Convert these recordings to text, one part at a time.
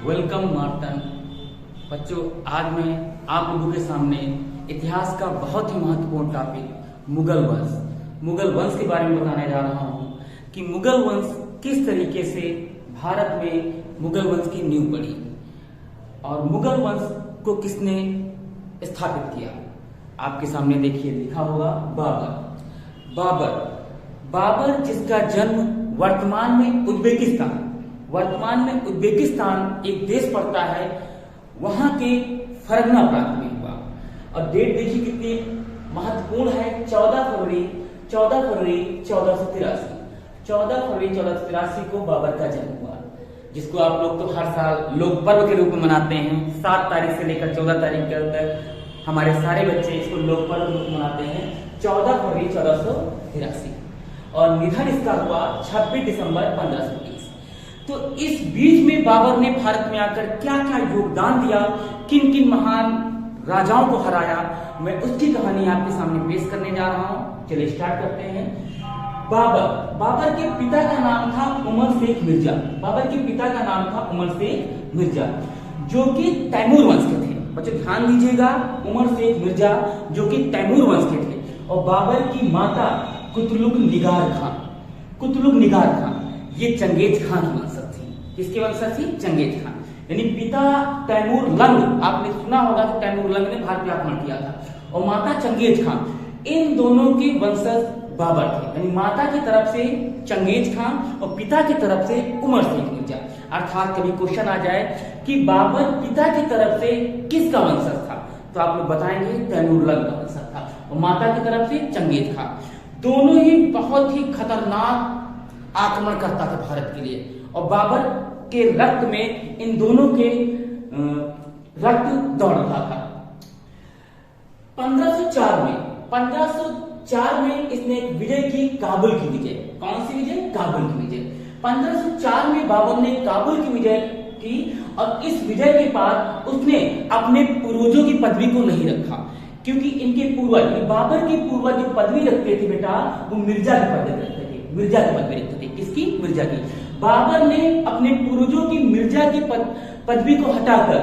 Welcome Marton. बच्चों, आज मैं आप लोगों के सामने इतिहास का बहुत ही महत्वपूर्ण टॉपिक मुगल वंश के बारे में बताने जा रहा हूँ कि मुगल वंश किस तरीके से भारत में मुगल वंश की नींव पड़ी और मुगल वंश को किसने स्थापित किया। आपके सामने देखिए लिखा होगा बाबर जिसका जन्म वर्तमान में उज्बेकिस्तान एक देश पड़ता है, वहां के फरगना प्रांत में हुआ। और डेट देखिए कितनी महत्वपूर्ण है, 14 फरवरी 1483 को बाबर का जन्म हुआ, जिसको आप लोग तो हर साल लोक पर्व के रूप में मनाते हैं। 7 तारीख से लेकर 14 तारीख तक हमारे सारे बच्चे इसको लोक पर्व रूप में मनाते हैं, 14 फरवरी 1483। और निधन इसका हुआ 26 दिसंबर 1530। तो इस बीच में बाबर ने भारत में आकर क्या क्या योगदान दिया, किन किन महान राजाओं को हराया, मैं उसकी कहानी आपके सामने पेश करने जा रहा हूं। चलिए स्टार्ट करते हैं। बाबर के पिता का नाम था उमर शेख मिर्जा, जो कि तैमूर वंश के थे। बच्चों ध्यान दीजिएगा, उमर शेख मिर्जा जो कि तैमूर वंश के थे। और बाबर की माता कुतुलुग निगार खान, ये चंगेज खान की वंशज थी। किसके वंशज थी? Genghis Khan. यानी पिता तैमूर लंग, आपने सुना होगा कि तैमूर लंग ने भारत पे आक्रमण किया था, और माता चंगेज खान, इन दोनों के वंशज बाबर थे। यानी माता की तरफ से चंगेज खान और पिता की तरफ से उमर शेख मिर्जा। अर्थात कभी क्वेश्चन आ जाए कि बाबर पिता की तरफ से किसका वंशज था, तो आप लोग बताएंगे तैमूर लंग का वंशज था, और माता की तरफ से चंगेज खान। दोनों ही बहुत ही खतरनाक आक्रमण करता था भारत के लिए, और बाबर के रक्त में इन दोनों के रक्त दौड़ रहा था। 1504 में इसने एक विजय की, काबुल की विजय। कौन सी विजय? काबुल की विजय। 1504 में बाबर ने काबुल की विजय की, और इस विजय के बाद उसने अपने पूर्वजों की पदवी को नहीं रखा, क्योंकि इनके पूर्वज, बाबर के पूर्वज जो पदवी रखते थे बेटा, वो मिर्जा की पदवी रखते थे। किसकी? मिर्जा की। बाबर ने अपने पूर्वजों की मिर्जा की पदवी को हटाकर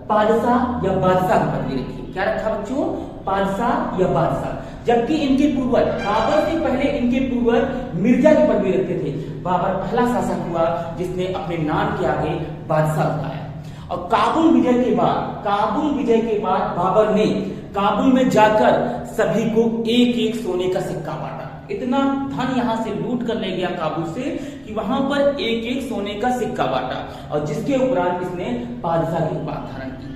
बादशाह या बादशाह की पदवी रखी। क्या रखा बच्चों? बादशाह या बादशाह। जबकि इनके पूर्वज, बाबर से पहले इनके पूर्वज मिर्जा की पदवी रखते थे। बाबर पहला शासक हुआ जिसने अपने नाम के आगे बादशाह लगाया। और काबुल विजय के बाद बाबर ने काबुल में जाकर सभी को एक एक सोने का सिक्का बांटा। इतना धन यहां से लूट कर ले गया काबुल से कि वहां पर एक एक सोने का सिक्का बांटा, और जिसके उपरांत इसने बादशाह की उपाधि धारण की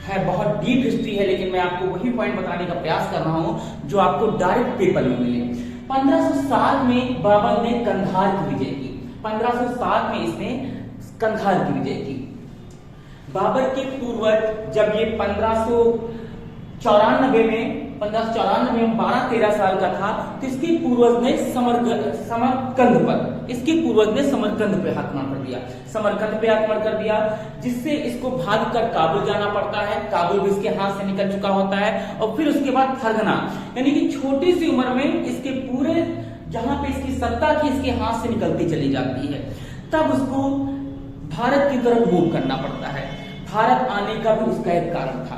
है। बहुत डीप हिस्ट्री है, लेकिन मैं आपको वही पॉइंट बताने का प्रयास कर रहा हूं जो आपको डायरेक्ट पेपर में मिले। 1507 में बाबर ने कंधार की विजय की। 1507 में इसने कंधार की विजय की। बाबर के पूर्वज जब ये 1594 में 12-13 साल का था, तो इसके पूर्वज ने समरकंद पे आक्रमण कर दिया, जिससे इसको भागकर काबुल जाना पड़ता है। काबुल भी इसके हाथ से निकल चुका होता है, और फिर उसके बाद फरगना, यानी कि छोटी सी उम्र में इसके पूरे जहां पे इसकी सत्ता थी इसके हाथ से निकलती चली जाती है। तब उसको भारत की तरफ मूव करना पड़ता है। भारत आने का भी उसका एक कारण था।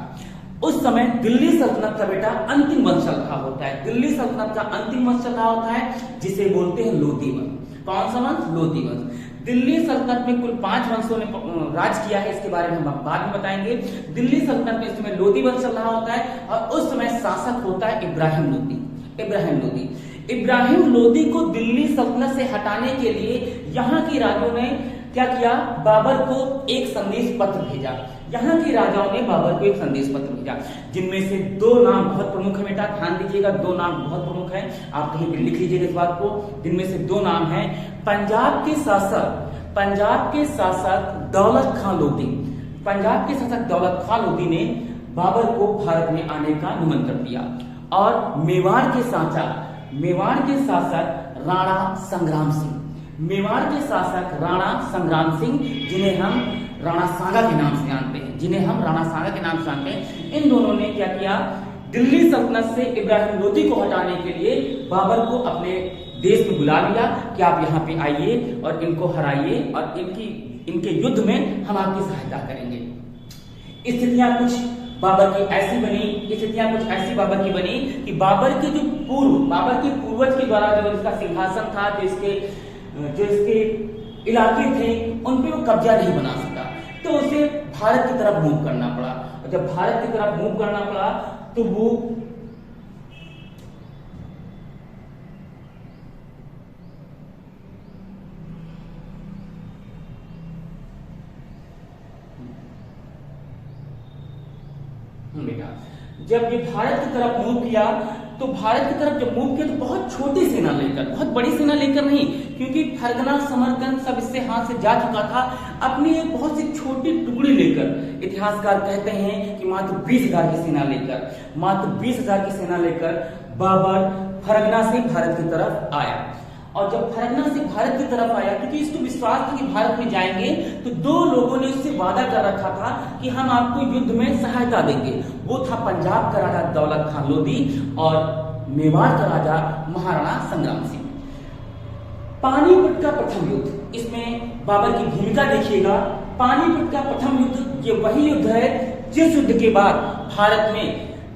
उस समय दिल्ली सल्तनत का बेटा अंतिम वंश चल रहा होता है। दिल्ली सल्तनत का अंतिम वंश चल रहा होता है, जिसे बोलते हैं लोधी वंश। कौन सा वंश? लोधी वंश। दिल्ली सल्तनत में कुल 5 वंशों ने राज किया है, इसके बारे में हम बाद में बताएंगे। दिल्ली सल्तनत में इस समय लोधी वंश चल रहा होता है, और उस समय शासक होता है इब्राहिम लोधी को दिल्ली सल्तनत से हटाने के लिए यहाँ के राजाओं ने क्या किया? बाबर को एक संदेश पत्र भेजा। यहाँ के राजाओं ने बाबर को एक संदेश पत्र भेजा, जिनमें से 2 नाम बहुत प्रमुख है बेटा, ध्यान दीजिएगा, 2 नाम बहुत प्रमुख है, आप कहीं भी लिख लीजिएगा इस बात को। जिनमें से 2 नाम है पंजाब के शासक दौलत खां लोधी ने बाबर को भारत में आने का निमंत्रण दिया, और मेवाड़ के शासक राणा संग्राम सिंह, जिन्हें हम राणा सांगा के नाम से जानते हैं, इन दोनों ने क्या किया? दिल्ली सल्तनत से इब्राहिम लोधी को हटाने के लिए बाबर को अपने देश में बुला लिया कि आप यहाँ पे आइए और इनको हराइए और इनकी इनके युद्ध में हम आपकी सहायता करेंगे। स्थितियां कुछ बाबर की ऐसी बनी, स्थितियां कुछ ऐसी बाबर की बनी कि बाबर के पूर्वज के द्वारा जो इसका सिंहासन था, जो इसके इलाके थे, उन पे वो कब्जा नहीं बना सका, तो उसे भारत की तरफ मूव करना पड़ा। और जब भारत की तरफ मूव करना पड़ा तो वो बेटा जब ये भारत की तरफ मूव किया, तो भारत की तरफ जब मूव किया तो बहुत छोटी सेना लेकर, बहुत बड़ी सेना लेकर नहीं, क्योंकि फरगना समरकंद सब इससे हाथ से जा चुका था, अपनी एक बहुत सी छोटी टुकड़ी लेकर, इतिहासकार कहते हैं कि मात्र 20,000 की सेना लेकर, मात्र 20,000 की सेना लेकर बाबर फरगना से भारत की तरफ आया। और जब फरगना से भारत की तरफ आया, क्योंकि इसको विश्वास था कि भारत में जाएंगे, तो दो लोगों ने उससे वादा कर रखा था कि हम आपको युद्ध में सहायता देंगे। वो था पंजाब का राजा दौलत खान लोधी और मेवाड़ का राजा महाराणा संग्राम सिंह। पानीपत का प्रथम युद्ध, इसमें बाबर की भूमिका देखिएगा। पानीपत का प्रथम युद्ध ये वही युद्ध है जिस युद्ध के बाद भारत में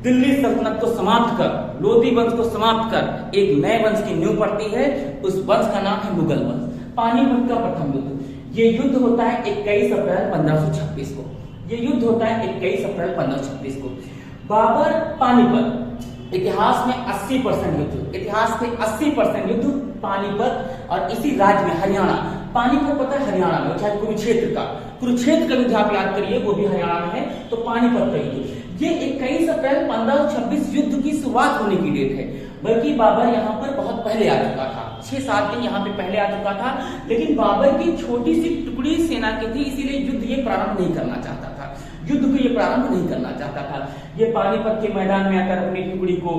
दिल्ली सल्तनत को समाप्त कर, लोधी वंश को समाप्त कर एक नए वंश की नींव पड़ती है। उस वंश का नाम है मुगल वंश। पानीपत का प्रथम युद्ध, ये युद्ध होता है 21 अप्रैल 1526 को। ये युद्ध होता है 21 अप्रैल 1526 को। बाबर पानीपत, इतिहास में 80% युद्ध, इतिहास के 80% युद्ध पानीपत और इसी राज्य में हरियाणा, पानीपत पता है हरियाणा में, चाहे कुरुक्षेत्र का युद्ध आप याद करिए, वो भी हरियाणा में है। तो पानीपत का युद्ध ये 21 अप्रैल 1526 युद्ध की शुरुआत होने की डेट है, बल्कि बाबर यहाँ पर बहुत पहले आ चुका था, 6-7 दिन यहाँ पे पहले आ चुका था। लेकिन बाबर की छोटी सी टुकड़ी सेना की थी, इसीलिए युद्ध ये प्रारंभ नहीं करना चाहता था, युद्ध को ये प्रारंभ नहीं करना चाहता था। ये पानीपत के मैदान में आकर अपनी टुकड़ी को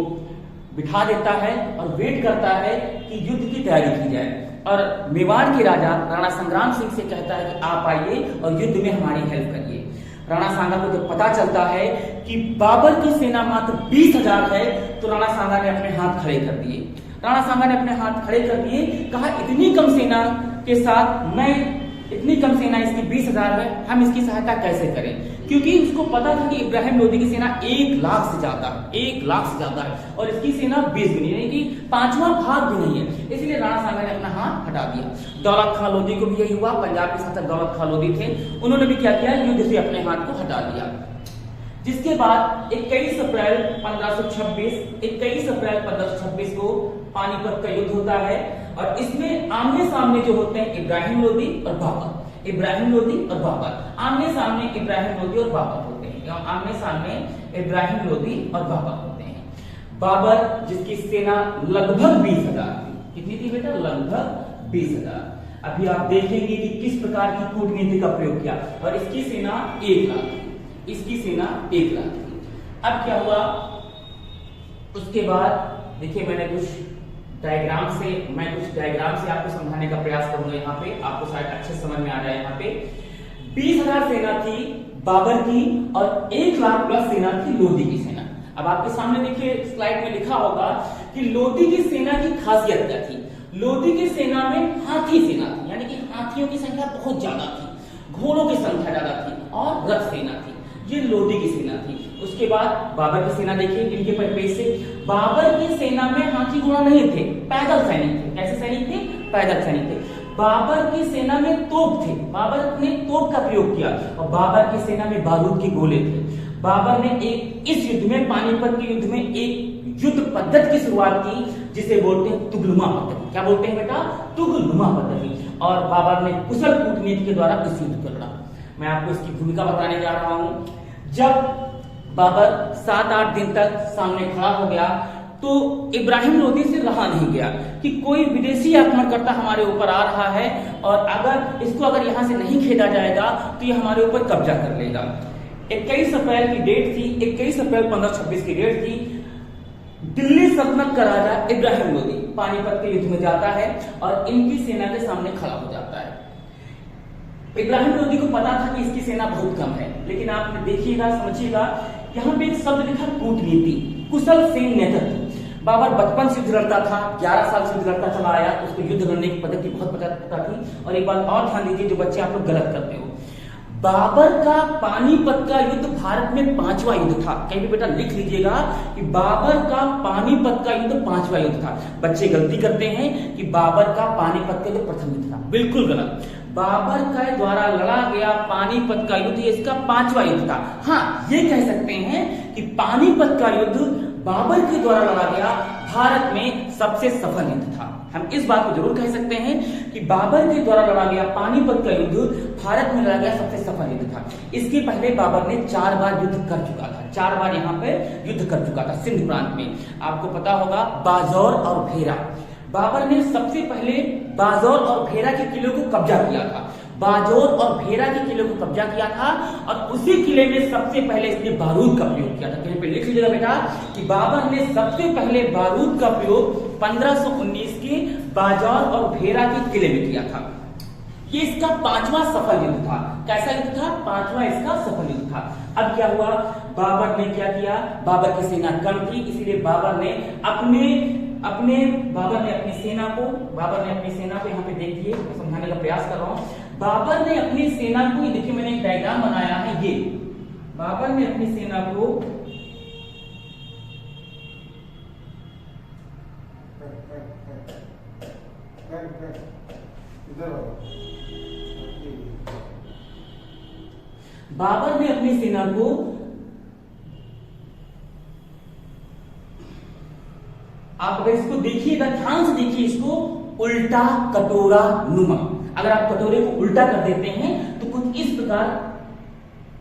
बिठा देता है और वेट करता है कि युद्ध की तैयारी की जाए। और मेवाड़ के राजा राणा संग्राम सिंह से कहता है कि आप आइए और युद्ध में हमारी हेल्प करिए। राणा सांगा को जब पता चलता है कि बाबर की सेना मात्र 20,000 है, तो राणा सांगा ने अपने हाथ खड़े कर दिए। राणा सांगा ने अपने हाथ खड़े कर दिए, कहा इतनी कम सेना के साथ इतनी कम सेना इसकी 20,000 है, हम इसकी सहायता कैसे करें? क्योंकि उसको पता था कि इब्राहिम लोधी की सेना 1 लाख से ज्यादा है और इसकी सेना 20 भी नहीं, यानी कि 5वां भाग भी नहीं है। इसलिए राणा सांगा ने अपना हाथ हटा दिया। दौलत खान लोधी को भी यही हुआ, पंजाब के शासक दौलत खान लोधी थे, उन्होंने भी क्या किया, युद्ध से अपने हाथ को हटा दिया। जिसके बाद 21 अप्रैल 1526 को पानीपत का युद्ध होता है और इसमें आमने सामने जो होते हैं इब्राहिम लोधी और बाबर, आमने सामने इब्राहिम लोधी और बाबर होते हैं, आमने सामने इब्राहिम लोधी और बाबर होते हैं। बाबर जिसकी सेना लगभग 20,000 थी, कितनी थी बेटा? लगभग 20,000। अभी आप देखेंगे कि किस प्रकार की कूटनीति का प्रयोग किया, और इसकी सेना 1 लाख थी, इसकी सेना 1 लाख थी। अब क्या हुआ उसके बाद देखिए, मैं कुछ डायग्राम से आपको समझाने का प्रयास करूंगा। यहाँ पे आपको शायद अच्छे समझ में आ जाए। यहाँ पे 20,000 सेना थी बाबर की और 1 लाख प्लस सेना थी लोधी की सेना। अब आपके सामने देखिए स्लाइड में लिखा होगा कि लोधी की सेना की खासियत क्या थी। लोधी की सेना में हाथी सेना थी, यानी कि हाथियों की संख्या बहुत ज्यादा थी, घोड़ों की संख्या ज्यादा थी और रथ सेना थी। ये लोधी की सेना थी। उसके बाद बाबर की सेना देखिए इनके परिपेश से, बाबर की सेना में हाथी घोड़ा नहीं थे, पैदल सैनिक थे। कैसे सैनिक थे? पैदल सैनिक थे। बाबर की सेना में तोप थे, बाबर ने तोप का प्रयोग किया, और बाबर की सेना में बारूद के गोले थे। बाबर ने इस युद्ध में, पानीपत के युद्ध में एक युद्ध पद्धति की शुरुआत की जिसे बोलते हैं तुगलुमा पद्धति। क्या बोलते हैं बेटा? तुगलुमा पद्धति। और बाबर ने कुशल कूटनीति के द्वारा इस युद्ध को लड़ा। मैं आपको इसकी भूमिका बताने जा रहा हूं। जब बाबर 7-8 दिन तक सामने खड़ा हो गया तो इब्राहिम लोधी से रहा नहीं गया कि कोई विदेशी आक्रमणकर्ता हमारे ऊपर आ रहा है और अगर यहां से नहीं खेदा जाएगा तो ये हमारे ऊपर कब्जा कर लेगा। 21 अप्रैल की डेट थी, 21 अप्रैल 1526 की डेट थी। दिल्ली सल्तनत का राजा इब्राहिम लोधी पानीपत के युद्ध में जाता है और इनकी सेना के सामने खड़ा हो जाता है। इब्राहिम लोधी को पता था कि इसकी सेना बहुत कम है, लेकिन आप देखिएगा, समझिएगा, यहाँ पे एक शब्द लिखा कूटनीति, कुशल सैन्य नेतृत्व। बाबर बचपन से युद्ध लड़ता था, 11 साल से युद्ध लड़ता चला आया, उसको युद्ध लड़ने की पद्धति बहुत पता थी। और एक बात और ध्यान दीजिए, जो बच्चे आप लोग गलत करते हो, बाबर का पानीपत का युद्ध भारत में 5वां युद्ध था। कहीं भी बेटा लिख लीजिएगा कि बाबर का पानीपत का युद्ध 5वां युद्ध था। बच्चे गलती करते हैं कि बाबर का पानीपत का युद्ध प्रथम युद्ध था, बिल्कुल गलत। बाबर के द्वारा लड़ा गया पानीपत का युद्ध ये इसका 5वां युद्ध था। हाँ, ये कह सकते हैं कि पानीपत का युद्ध बाबर के द्वारा लड़ा गया भारत में सबसे सफल युद्ध था। हम इस बात को जरूर कह सकते हैं कि बाबर के द्वारा लड़ा गया पानीपत का युद्ध भारत में लड़ा गया सबसे सफल युद्ध था। इसके पहले बाबर ने 4 बार युद्ध कर चुका था, 4 बार यहाँ पे युद्ध कर चुका था सिंध प्रांत में। आपको पता होगा बाजौर और भेरा, बाबर ने सबसे पहले बाजौर और भेरा के किले को कब्जा किया था। बाजौर और भेरा के किले को कब्जा किया था और उसी किले में सबसे पहले इसने बारूद का प्रयोग किया था। कहीं पे लिख लीजिएगा बेटा कि बाबर ने सबसे पहले बारूद का प्रयोग 1519 के बाजौर और भेरा के किले में किया था। ये इसका 5वां सफल युद्ध था। कैसा युद्ध था? 5वां इसका सफल युद्ध था। अब क्या हुआ, बाबर ने क्या किया, बाबर की सेना कम थी, इसीलिए बाबर ने अपनी सेना को यहाँ पे देखिए, समझाने का प्रयास कर रहा हूं। बाबर ने अपनी सेना को, ये देखिए मैंने एक डायग्राम बनाया है, ये बाबर ने अपनी सेना को आप अगर इसको देखिएगा, ध्यान से देखिए इसको, उल्टा कटोरा नुमा। अगर आप कटोरे को उल्टा कर देते हैं तो कुछ इस प्रकार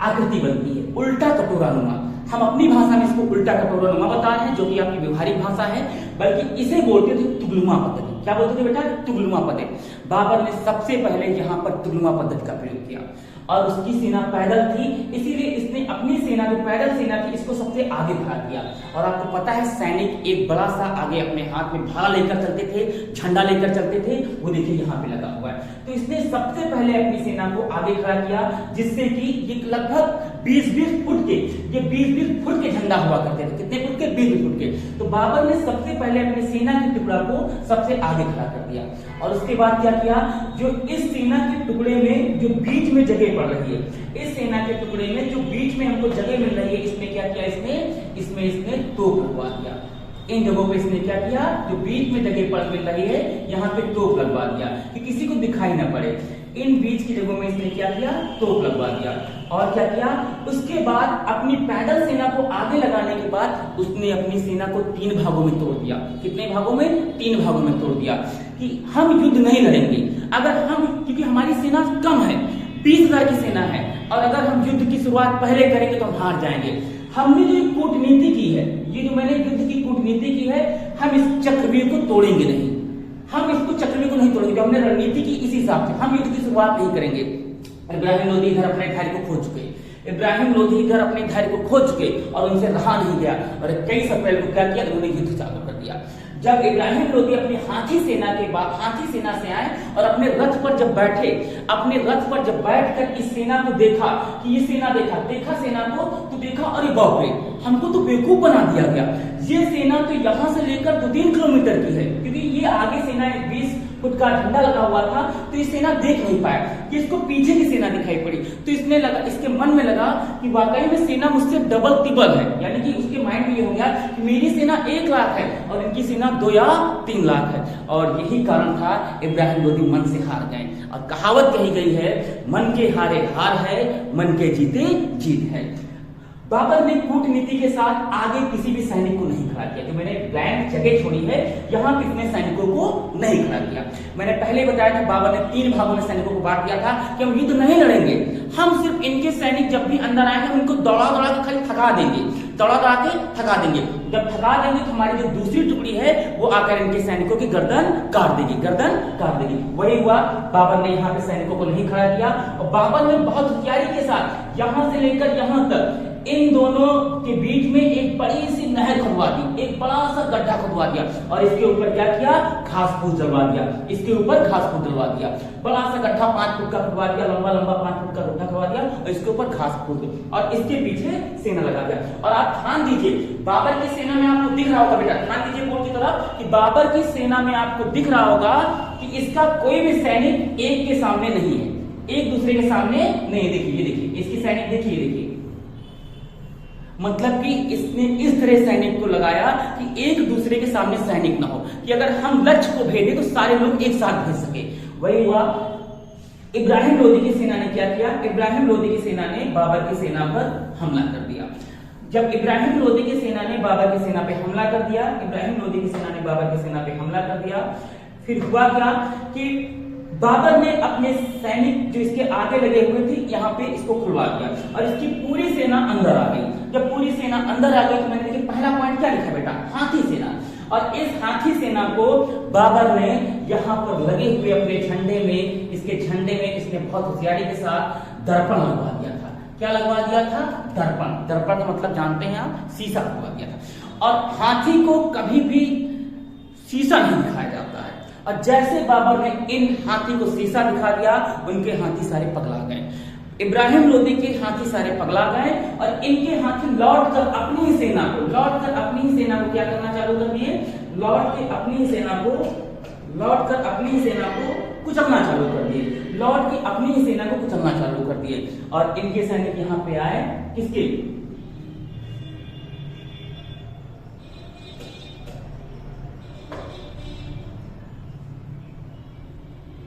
आकृति बनती है, उल्टा कटोरा नुमा। हम अपनी भाषा में इसको उल्टा कटोरा नुमा बता रहे हैं, जो कि आपकी व्यवहारिक भाषा है, बल्कि इसे बोलते थे तुगलुमा पद्धति। क्या बोलते थे बेटा? तुगलुमा पद्धति। बाबर ने सबसे पहले यहाँ पर तुगलुमा पद्धति का प्रयोग किया और उसकी सेना पैदल थी, इसीलिए इसने अपनी सेना, जो पैदल सेना थी, इसको सबसे आगे खड़ा किया। और आपको पता है सैनिक एक बड़ा सा आगे अपने हाथ में भाला लेकर चलते थे, झंडा लेकर चलते थे, वो देखिए यहाँ पे लगा हुआ है। तो इसने सबसे पहले अपनी सेना को आगे खड़ा किया, जिससे कि ये लगभग 20-20 फुट के, ये 20-20 फुट के झंडा हुआ करते थे। कितने फुट के? 20 फुट के। तो बाबर ने सबसे पहले अपनी सेना के टुकड़ा को सबसे आगे खड़ा कर दिया और उसके बाद क्या किया, जो इस सेना के टुकड़े में जो बीच में जगह पड़ रही है, इस सेना के टुकड़े में जो बीच में हमको जगह मिल रही है, इसमें क्या किया, इसमें तोप लगवा दिया। इन जगहों पे इसने क्या किया, जो बीच में जगह पर मिल रही है, यहाँ पे तोप लगवा दिया कि किसी को दिखाई ना पड़े। इन बीच की जगहों में इसने क्या किया, तोप लगवा दिया। और क्या किया, उसके बाद अपनी पैदल सेना को आगे लगाने के बाद उसने अपनी सेना को 3 भागों में तोड़ दिया। कितने भागों में? 3 भागों में तोड़ दिया कि हम युद्ध नहीं लड़ेंगे अगर हम, क्योंकि हमारी सेना कम है, 20,000 की सेना है, और अगर हम युद्ध की शुरुआत पहले करेंगे तो हम हार जाएंगे। हमने जो कूटनीति की है, ये जो मैंने युद्ध की कूटनीति की है, हम इस चक्रव्यूह को तोड़ेंगे नहीं, हम इसको चक्रव्यूह को नहीं तोड़ेंगे। हमने रणनीति की इसी हिसाब से, हम युद्ध की शुरुआत नहीं करेंगे। इब्राहिम लोदी इधर अपने धैर्य को खो चुके, इब्राहिम लोदी इधर अपने धैर्य को खो चुके और उनसे रहा नहीं गया, और 21 अप्रैल को क्या किया, उन्होंने युद्ध चालू कर दिया। जब इब्राहिम लोदी अपनी हाथी सेना से आए और अपने रथ पर जब बैठे, अपने रथ पर जब बैठकर इस सेना को देखा कि ये सेना देखा सेना को, तो देखा अरे बाप रे, हमको तो बेवकूफ बना दिया गया। ये सेना तो यहाँ से लेकर 2-3 किलोमीटर की है, क्योंकि ये आगे सेना 20 फुट का झंडा लगा हुआ था, तो ये सेना देख नहीं पाया, कि इसको पीछे की सेना दिखाई पड़ी। तो इसके मन में लगा कि वाकई में सेना मुझसे डबल तिबल है, यानी कि उसके माइंड में ये हो गया कि मेरी सेना 1 लाख है और इनकी सेना 2 या 3 लाख है। और यही कारण था इब्राहिम लोदी मन से हार गए। और कहावत कही गई है, मन के हारे हार है, मन के जीते जीत है। बाबर ने कूटनीति के साथ आगे किसी भी सैनिक को नहीं खड़ा किया। जो मैंने ब्लैंक जगह छोड़ी है, यहाँ किसने सैनिकों को नहीं खड़ा किया। मैंने पहले बताया कि बाबर ने 3 भागों में सैनिकों को बांट दिया था कि हम युद्ध नहीं लड़ेंगे, हम सिर्फ इनके सैनिक जब भी अंदर आएंगे हम इनको दौड़ा के खाली थका देंगे, थका देंगे। जब थका देंगे तो हमारी जो दूसरी टुकड़ी है वो आकर इनके सैनिकों की गर्दन काट देगी। वही हुआ, बाबर ने यहाँ पे सैनिकों को नहीं खड़ा किया और बाबर ने बहुत होशियारी के साथ यहाँ से लेकर यहाँ तक इन दोनों के बीच में एक बड़ी सी नहर खुदवा दी, एक बड़ा सा गड्ढा खुदवा दिया और इसके ऊपर क्या किया, घास फूस डलवा दिया, इसके ऊपर घास फूस डलवा दिया, बड़ा सा गड्ढा 5 फुट का खुदवा दिया, लंबा लंबा 5 फुट का गड्ढा खुदवा दिया और इसके ऊपर घास फूस और इसके पीछे सेना लगा दिया। और आप ध्यान दीजिए, बाबर की सेना में आपको दिख रहा होगा, बेटा ध्यान दीजिए बोर्ड की तरफ, कि बाबर की सेना में आपको दिख रहा होगा कि इसका कोई भी सैनिक एक के सामने नहीं है, एक दूसरे के सामने नहीं। देखिए इसकी सैनिक देखिए, मतलब कि इसने इस तरह सैनिक को लगाया कि एक दूसरे के सामने सैनिक ना हो, कि अगर हम लक्ष्य को भेजें तो सारे लोग एक साथ भेज सके। वही हुआ इब्राहिम लोदी की सेना ने क्या किया, इब्राहिम लोदी की सेना ने बाबर की सेना पर हमला कर दिया। जब इब्राहिम लोदी की सेना ने बाबर की सेना पे हमला कर दिया, इब्राहिम लोदी की सेना ने बाबर की सेना पे हमला कर दिया, फिर हुआ क्या कि बाबर ने अपने सैनिक जो इसके आगे लगे हुए थे यहाँ पे इसको खुलवा दिया और इसकी पूरी सेना अंदर आ गई। जब पूरी सेना अंदर आ गई तो मैंने देखिए पहला पॉइंट क्या लिखा बेटा, हाथी सेना। और इस हाथी सेना को बाबर ने यहाँ पर लगे हुए अपने झंडे में, इसके झंडे में इसने बहुत होशियारी के साथ दर्पण लगवा दिया था। क्या लगवा दिया था, दर्पण। दर्पण का मतलब जानते हैं आप, शीशा लगवा दिया था। और हाथी को कभी भी शीशा नहीं दिखाया जाता है, और जैसे बाबर ने इन हाथी को शीशा दिखा दिया, उनके हाथी सारे पगला गए। इब्राहिम लोदी के हाथी सारे पगला गए और इनके हाथी लौटकर अपनी ही सेना को क्या करना चालू कर दिए, लौटकर अपनी ही सेना को कुचलना चालू कर दिए। और इनके सैनिक यहाँ पे आए किसके,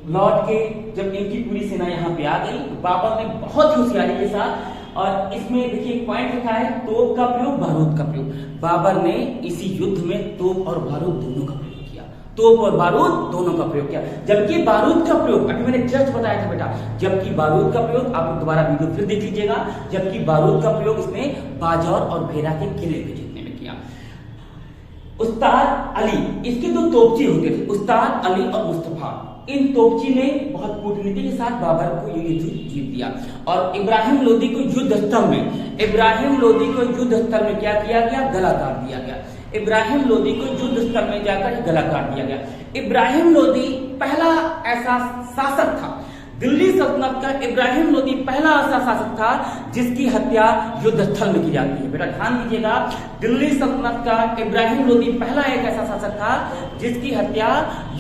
लौट के जब इनकी पूरी सेना यहाँ पे आ गई, बाबर ने बहुत होशियारी के साथ, और इसमें देखिए एक पॉइंट लिखा है, तोप का प्रयोग, बारूद का प्रयोग। बाबर ने इसी युद्ध में तोप और बारूद दोनों का प्रयोग किया, तोप और बारूद दोनों का प्रयोग किया। जबकि बारूद का प्रयोग, अभी मैंने जस्ट बताया था बेटा, जबकि बारूद का प्रयोग, आप दोबारा वीडियो फिर देख लीजिएगा, जबकि बारूद का प्रयोग इसने बाजौर और भेरा के किले को जीतने में किया। उस्ताद अली, इसके दो तोपची होते थे, उस्ताद अली और मुस्तफा। इन तोपची ने बहुत कूटनीति के साथ बाबर को ये युद्ध जीत दिया। और इब्राहिम लोदी को युद्ध स्थल में क्या किया गया, गला काट दिया गया। इब्राहिम लोदी को युद्ध स्थल में जाकर गला काट दिया गया। इब्राहिम लोदी पहला ऐसा शासक था, दिल्ली सल्तनत का इब्राहिम लोदी पहला ऐसा शासक था जिसकी हत्या युद्ध स्थल में की जाती है। बेटा ध्यान दीजिएगा, दिल्ली सल्तनत का इब्राहिम लोदी पहला एक ऐसा शासक था जिसकी हत्या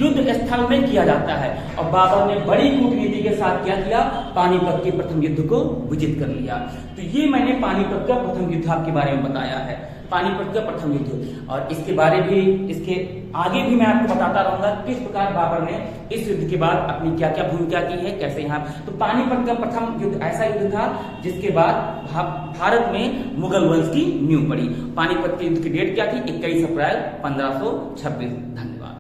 युद्ध स्थल में किया जाता है। और बाबर ने बड़ी कूटनीति के साथ क्या किया, पानीपत के प्रथम युद्ध को विजित कर लिया। तो ये मैंने पानीपत का प्रथम युद्ध आपके बारे में बताया है, पानीपत का प्रथम युद्ध। और इसके बारे भी, इसके आगे भी मैं आपको बताता रहूंगा किस प्रकार बाबर ने इस युद्ध के बाद अपनी क्या क्या भूमिका की है, कैसे यहाँ। तो पानीपत का प्रथम युद्ध ऐसा युद्ध था जिसके बाद भारत में मुगल वंश की नींव पड़ी। पानीपत के युद्ध की डेट क्या थी, 21 अप्रैल 1526।